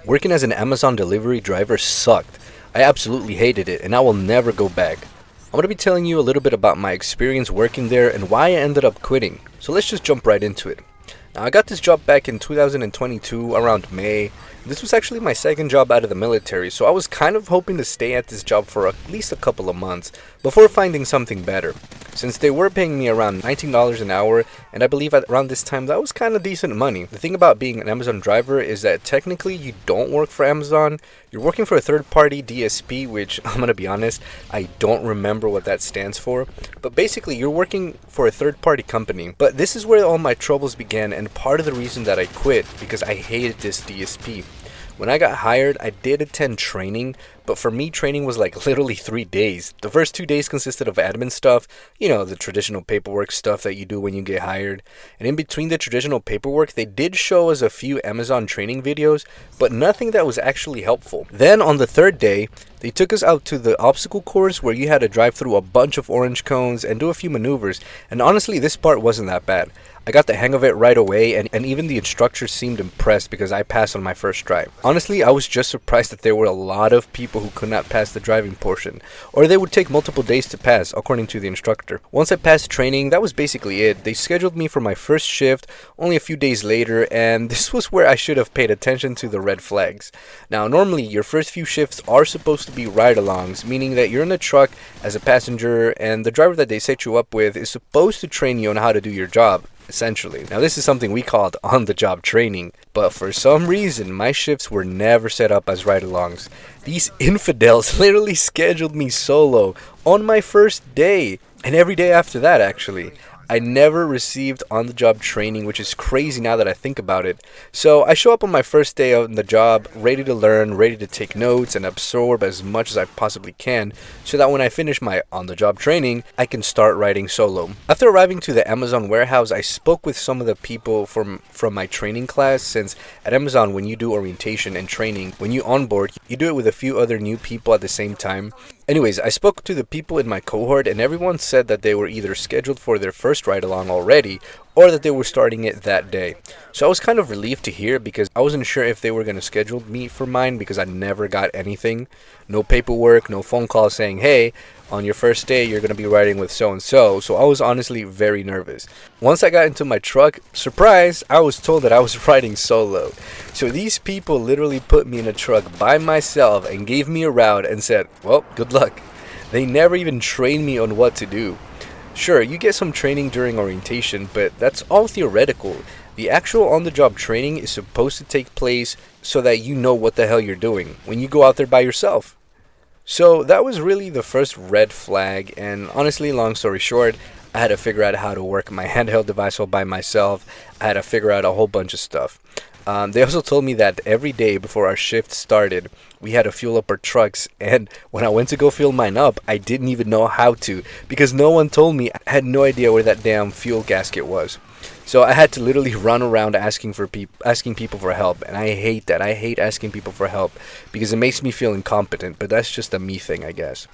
Working as an Amazon delivery driver sucked. I absolutely hated it, and I will never go back. I'm going to be telling you a little bit about my experience working there and why I ended up quitting. So let's just jump right into it. Now, I got this job back in 2022 around May. This was actually my second job out of the military, so I was kind of hoping to stay at this job for at least a couple of months before finding something better. Since they were paying me around $19 an hour, and I believe at around this time that was kind of decent money. The thing about being an Amazon driver is that technically you don't work for Amazon, you're working for a third-party DSP, which I'm going to be honest, I don't remember what that stands for. But basically you're working for a third-party company. But this is where all my troubles began, and part of the reason that I quit because I hated this DSP. When I got hired, I did attend training, but for me, training was like literally 3 days. The first 2 days consisted of admin stuff, the traditional paperwork stuff that you do when you get hired. And in between the traditional paperwork, they did show us a few Amazon training videos, but nothing that was actually helpful. Then on the third day, they took us out to the obstacle course where you had to drive through a bunch of orange cones and do a few maneuvers. And honestly, this part wasn't that bad. I got the hang of it right away, and even the instructor seemed impressed because I passed on my first drive. Honestly, I was just surprised that there were a lot of people who could not pass the driving portion, or they would take multiple days to pass, according to the instructor. Once I passed training, that was basically it. They scheduled me for my first shift only a few days later, and this was where I should have paid attention to the red flags. Now, normally, your first few shifts are supposed to be ride-alongs, meaning that you're in the truck as a passenger, and the driver that they set you up with is supposed to train you on how to do your job. Essentially. Now, this is something we called on-the-job training, but for some reason, my shifts were never set up as ride-alongs. These infidels literally scheduled me solo on my first day, and every day after that, actually. I never received on-the-job training, which is crazy now that I think about it. So I show up on my first day on the job, ready to learn, ready to take notes and absorb as much as I possibly can, so that when I finish my on-the-job training, I can start riding solo. After arriving to the Amazon warehouse, I spoke with some of the people from my training class, since at Amazon, when you do orientation and training, when you onboard, you do it with a few other new people at the same time. Anyways, I spoke to the people in my cohort, and everyone said that they were either scheduled for their first ride-along already, or that they were starting it that day. So I was kind of relieved to hear, because I wasn't sure if they were going to schedule me for mine, because I never got anything. No paperwork, no phone call saying, hey, on your first day you're going to be riding with so-and-so. So I was honestly very nervous. Once I got into my truck, surprise, I was told that I was riding solo. So these people literally put me in a truck by myself and gave me a route and said, well, good luck. They never even trained me on what to do. Sure, you get some training during orientation, but that's all theoretical. The actual on-the-job training is supposed to take place so that you know what the hell you're doing when you go out there by yourself. So that was really the first red flag, and honestly, long story short, I had to figure out how to work my handheld device all by myself. I had to figure out a whole bunch of stuff. They also told me that every day before our shift started, we had to fuel up our trucks, and when I went to go fuel mine up, I didn't even know how to, because no one told me. I had no idea where that damn fuel gasket was. So I had to literally run around asking people for help, and I hate that. I hate asking people for help because it makes me feel incompetent, but that's just a me thing, I guess.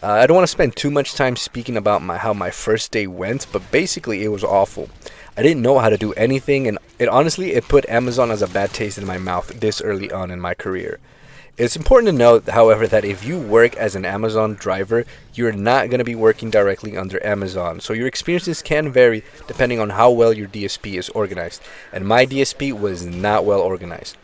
I don't want to spend too much time speaking about how my first day went, but basically it was awful. I didn't know how to do anything, and it put Amazon as a bad taste in my mouth this early on in my career. It's important to note, however, that if you work as an Amazon driver, you're not going to be working directly under Amazon. So your experiences can vary depending on how well your DSP is organized. And my DSP was not well organized.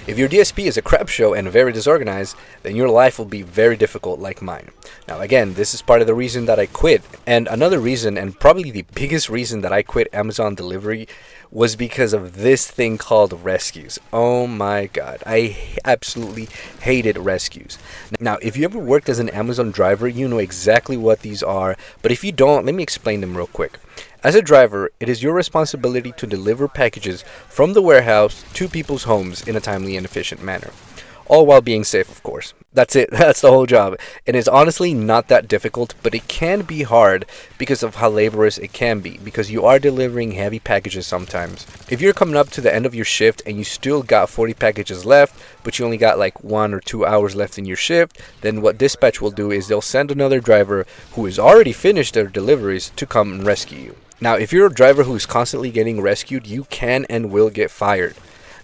If your DSP is a crap show and very disorganized, then your life will be very difficult like mine. Now again, this is part of the reason that I quit. And another reason, and probably the biggest reason that I quit Amazon delivery, was because of this thing called rescues. Oh my god, I absolutely hated rescues. Now, if you ever worked as an Amazon driver, you know exactly what these are, but if you don't, let me explain them real quick. As a driver, it is your responsibility to deliver packages from the warehouse to people's homes in a timely and efficient manner. All while being safe, of course. That's it. That's the whole job. And it's honestly not that difficult, but it can be hard because of how laborious it can be, because you are delivering heavy packages sometimes. If you're coming up to the end of your shift and you still got 40 packages left, but you only got like 1 or 2 hours left in your shift, then what dispatch will do is they'll send another driver who has already finished their deliveries to come and rescue you. Now, if you're a driver who is constantly getting rescued, you can and will get fired.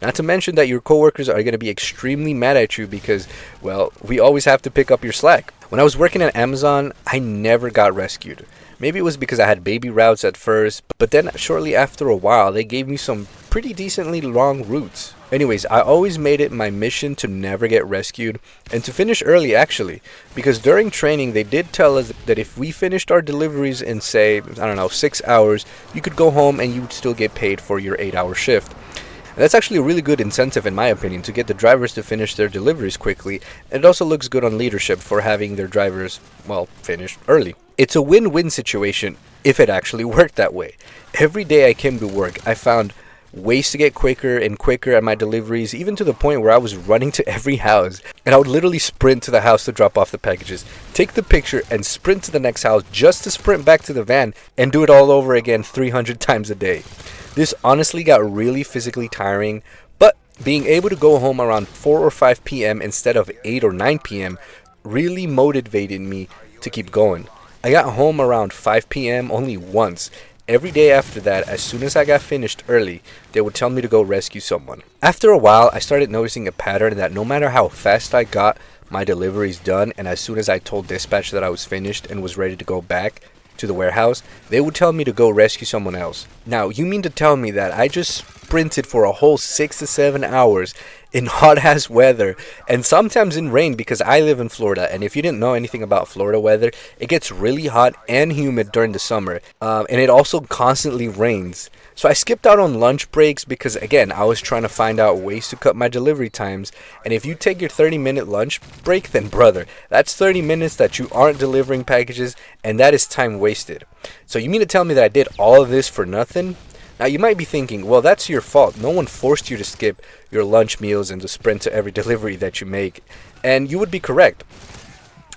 Not to mention that your coworkers are going to be extremely mad at you because, well, we always have to pick up your slack. When I was working at Amazon, I never got rescued. Maybe it was because I had baby routes at first, but then shortly after a while, they gave me some pretty decently long routes. Anyways, I always made it my mission to never get rescued and to finish early actually, because during training they did tell us that if we finished our deliveries in, say, I don't know, 6 hours, you could go home and you would still get paid for your 8-hour shift. And that's actually a really good incentive in my opinion to get the drivers to finish their deliveries quickly, and it also looks good on leadership for having their drivers, well, finish early. It's a win-win situation if it actually worked that way. Every day I came to work, I found ways to get quicker and quicker at my deliveries, even to the point where I was running to every house, and I would literally sprint to the house to drop off the packages, take the picture and sprint to the next house just to sprint back to the van and do it all over again 300 times a day. This honestly got really physically tiring, but being able to go home around 4 or 5 p.m. instead of 8 or 9 p.m. really motivated me to keep going. I got home around 5 p.m. only once. Every day after that, as soon as I got finished early, they would tell me to go rescue someone. After a while, I started noticing a pattern that no matter how fast I got my deliveries done, and as soon as I told dispatch that I was finished and was ready to go back to the warehouse, they would tell me to go rescue someone else. Now, you mean to tell me that I just sprinted for a whole 6 to 7 hours in hot ass weather and sometimes in rain, because I live in Florida, and if you didn't know anything about Florida weather, it gets really hot and humid during the summer, and it also constantly rains. So I skipped out on lunch breaks because, again, I was trying to find out ways to cut my delivery times. And if you take your 30-minute lunch break, then brother, that's 30 minutes that you aren't delivering packages, and that is time wasted. So you mean to tell me that I did all of this for nothing? Now you might be thinking, well, that's your fault. No one forced you to skip your lunch meals and to sprint to every delivery that you make. And you would be correct.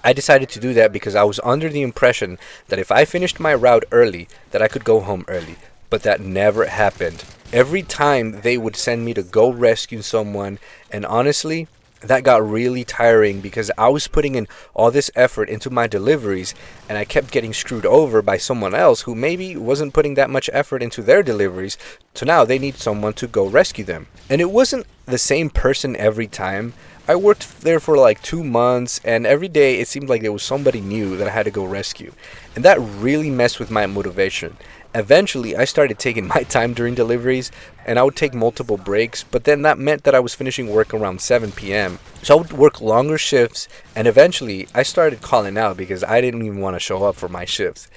I decided to do that because I was under the impression that if I finished my route early, that I could go home early. But that never happened. Every time they would send me to go rescue someone, and honestly, that got really tiring because I was putting in all this effort into my deliveries and I kept getting screwed over by someone else who maybe wasn't putting that much effort into their deliveries, so now they need someone to go rescue them. And it wasn't the same person every time. I worked there for like 2 months, and every day it seemed like there was somebody new that I had to go rescue, and that really messed with my motivation. Eventually, I started taking my time during deliveries, and I would take multiple breaks, but then that meant that I was finishing work around 7 p.m. So I would work longer shifts, and eventually I started calling out because I didn't even want to show up for my shifts.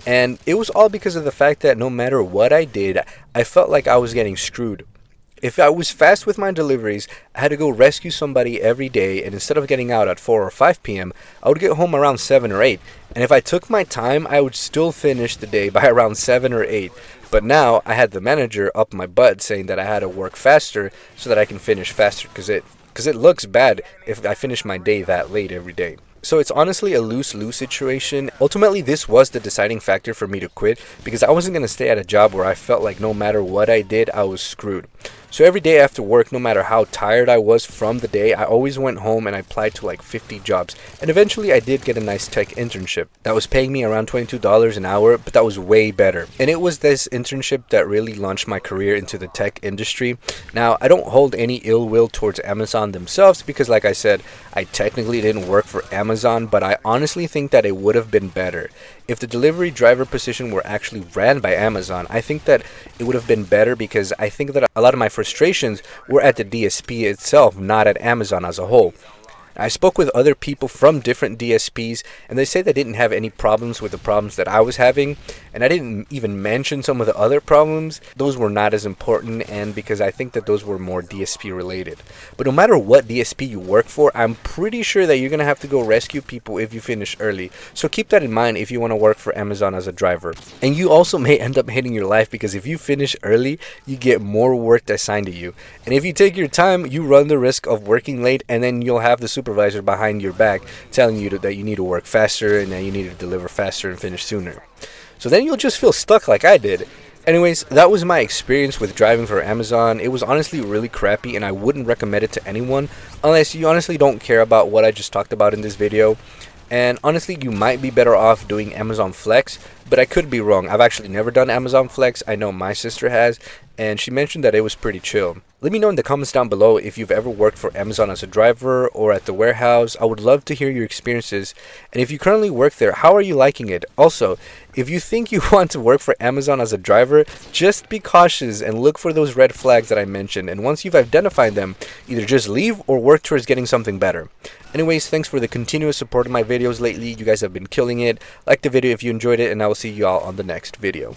And it was all because of the fact that no matter what I did, I felt like I was getting screwed. If I was fast with my deliveries, I had to go rescue somebody every day, and instead of getting out at 4 or 5 p.m., I would get home around 7 or 8. And if I took my time, I would still finish the day by around 7 or 8. But now I had the manager up my butt saying that I had to work faster so that I can finish faster, because it looks bad if I finish my day that late every day. So it's honestly a lose-lose situation. Ultimately, this was the deciding factor for me to quit because I wasn't going to stay at a job where I felt like no matter what I did, I was screwed. So every day after work, no matter how tired I was from the day, I always went home and I applied to like 50 jobs. And eventually I did get a nice tech internship that was paying me around $22 an hour, but that was way better. And it was this internship that really launched my career into the tech industry. Now, I don't hold any ill will towards Amazon themselves because, like I said, I technically didn't work for Amazon, but I honestly think that it would have been better. If the delivery driver position were actually ran by Amazon, I think that it would have been better because I think that a lot of my frustrations were at the DSP itself, not at Amazon as a whole. I spoke with other people from different DSPs, and they say they didn't have any problems with the problems that I was having, and I didn't even mention some of the other problems. Those were not as important, and because I think that those were more DSP related. But no matter what DSP you work for, I'm pretty sure that you're going to have to go rescue people if you finish early. So keep that in mind if you want to work for Amazon as a driver. And you also may end up hating your life because if you finish early, you get more work assigned to you. And if you take your time, you run the risk of working late, and then you'll have the supervisor behind your back telling you that you need to work faster and that you need to deliver faster and finish sooner. So then you'll just feel stuck like I did. Anyways, that was my experience with driving for Amazon. It was honestly really crappy, and I wouldn't recommend it to anyone unless you honestly don't care about what I just talked about in this video. And honestly, you might be better off doing Amazon Flex, but I could be wrong. I've actually never done Amazon Flex. I know my sister has, and she mentioned that it was pretty chill. Let me know in the comments down below if you've ever worked for Amazon as a driver or at the warehouse. I would love to hear your experiences, and if you currently work there, how are you liking it? Also, if you think you want to work for Amazon as a driver, just be cautious and look for those red flags that I mentioned, and once you've identified them, either just leave or work towards getting something better. Anyways, thanks for the continuous support of my videos lately. You guys have been killing it. Like the video if you enjoyed it, and I will see you all on the next video.